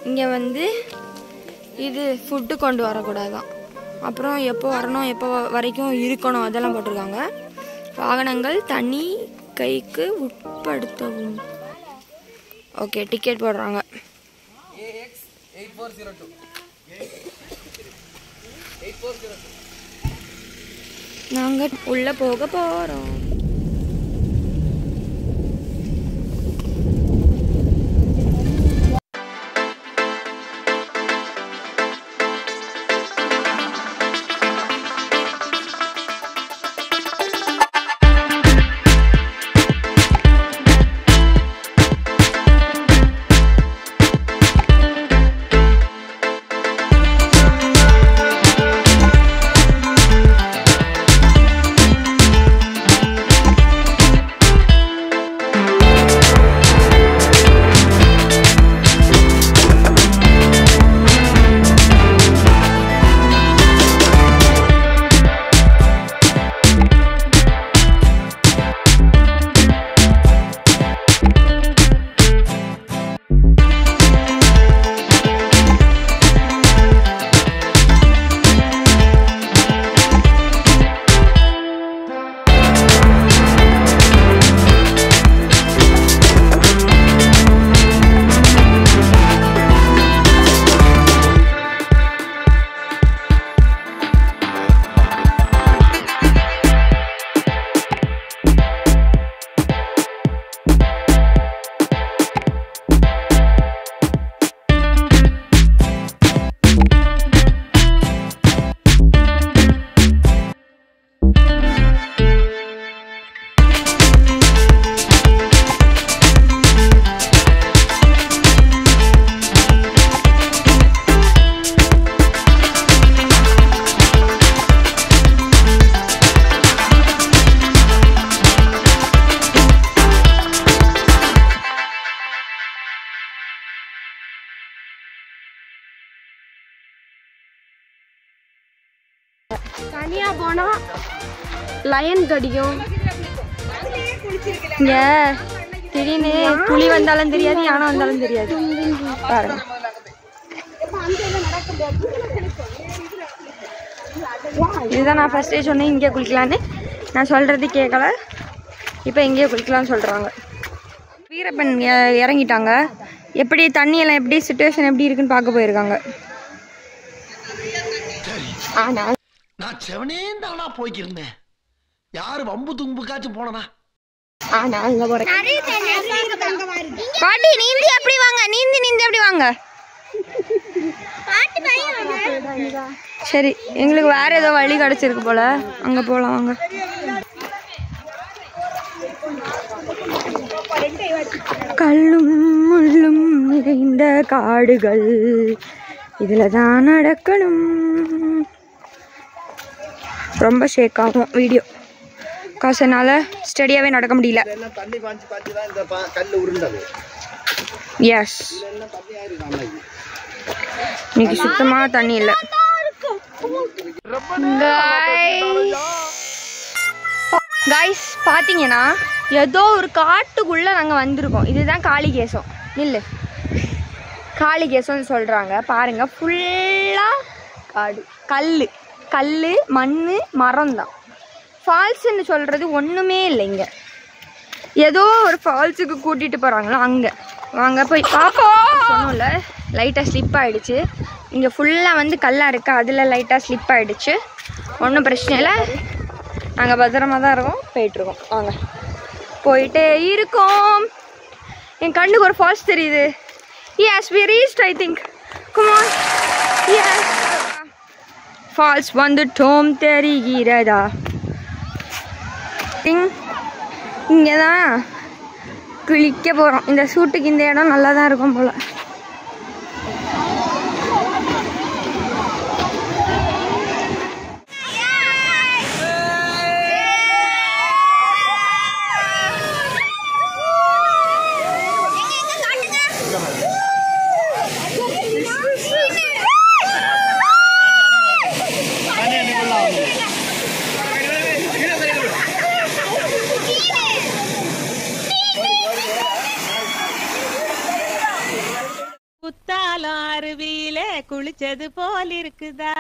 இங்கே வந்து இது ஃபுட்டு கொண்டு வரக்கூடாதான், அப்புறம் எப்போ வரணும் எப்போ வரைக்கும் இருக்கணும் அதெல்லாம் போட்டிருக்காங்க. வாகனங்கள் தனி கைக்கு உட்படுத்தவும். ஓகே, டிக்கெட் போடுறாங்க. நாங்கள் உள்ளே போக போகிறோம். தனியா போனா லயன் கடிக்கும். இங்க திடீர்னு புலி வந்தாலும் தெரியாது, யானை வந்தாலும் தெரியாது. பாருங்க, இதுதான் நான் ஃபர்ஸ்டே சொன்னேன் இங்கே குளிக்கலான்னு. நான் சொல்றது கேட்கல, இப்போ இங்கேயே குளிக்கலாம்னு சொல்றாங்க. வீரப்பன் இறங்கிட்டாங்க. எப்படி தண்ணியெல்லாம் எப்படி சிச்சுவேஷன் எப்படி இருக்குன்னு பார்க்க போயிருக்காங்க. ஆனால் நான் செவனே தானா போய்க்கிருந்தேன், யாரு வம்பு தும்புக்காச்சும் போனா. பாட்டி நீந்தி அப்படி வாங்க, நீந்தி அப்படி வாங்க. சரி, எங்களுக்கு வேற ஏதோ வழி கிடைச்சிருக்கு போல, அங்க போலாம் வாங்க. கல்லும் முள்ளும் நிறைந்த காடுகள், இதுலதான் நடக்கணும். ரொம்ப ஷேக் ஆகும் வீடியோ, காசுனால ஸ்டடியாவே நடக்க முடியல. எஸ், இன்னைக்கு சுத்தமா தண்ணி இல்லை. கைஸ் பார்த்தீங்கன்னா ஏதோ ஒரு காட்டுக்குள்ள நாங்கள் வந்திருக்கோம். இதுதான் காளிகேசம். இல்லை, காளிகேசம்னு சொல்றாங்க. பாருங்க, ஃபுல்லா காடு, கல் மண் மரம் தான். ஃபால்ஸ்ன்னு சொல்றது ஒண்ணுமே இல்லை. இங்க ஏதோ ஒரு ஃபால்ஸுக்கு கூட்டிட்டு போறாங்களோ, அங்க வாங்க போய் பார்ப்போம். சொன்னோம்ல, லைட்டா ஸ்லிப் ஆயிடுச்சு. இங்க ஃபுல்லா வந்து கல்லா இருக்கு, அதுல லைட்டா ஸ்லிப் ஆயிடுச்சு. ஒன்றும் பிரச்சனை இல்லை, நாங்கள் பத்திரமா தான் இருக்கோம், போயிட்டு இருக்கோம். வாங்க, போயிட்டே இருக்கோம். என் கண்ணுக்கு ஒரு ஃபால்ஸ் தெரியுது. Yes, we reached, I think. Come on. Yes. Falls வந்துட்டோம், தெரிகிறதா? இங்கே தான் குளிக்க போகிறோம். இந்த சூட்டுக்கு இந்த இடம் நல்லா தான் இருக்கும் போல். குற்றாலம் அருவியில குளிச்சது போல் இருக்குதா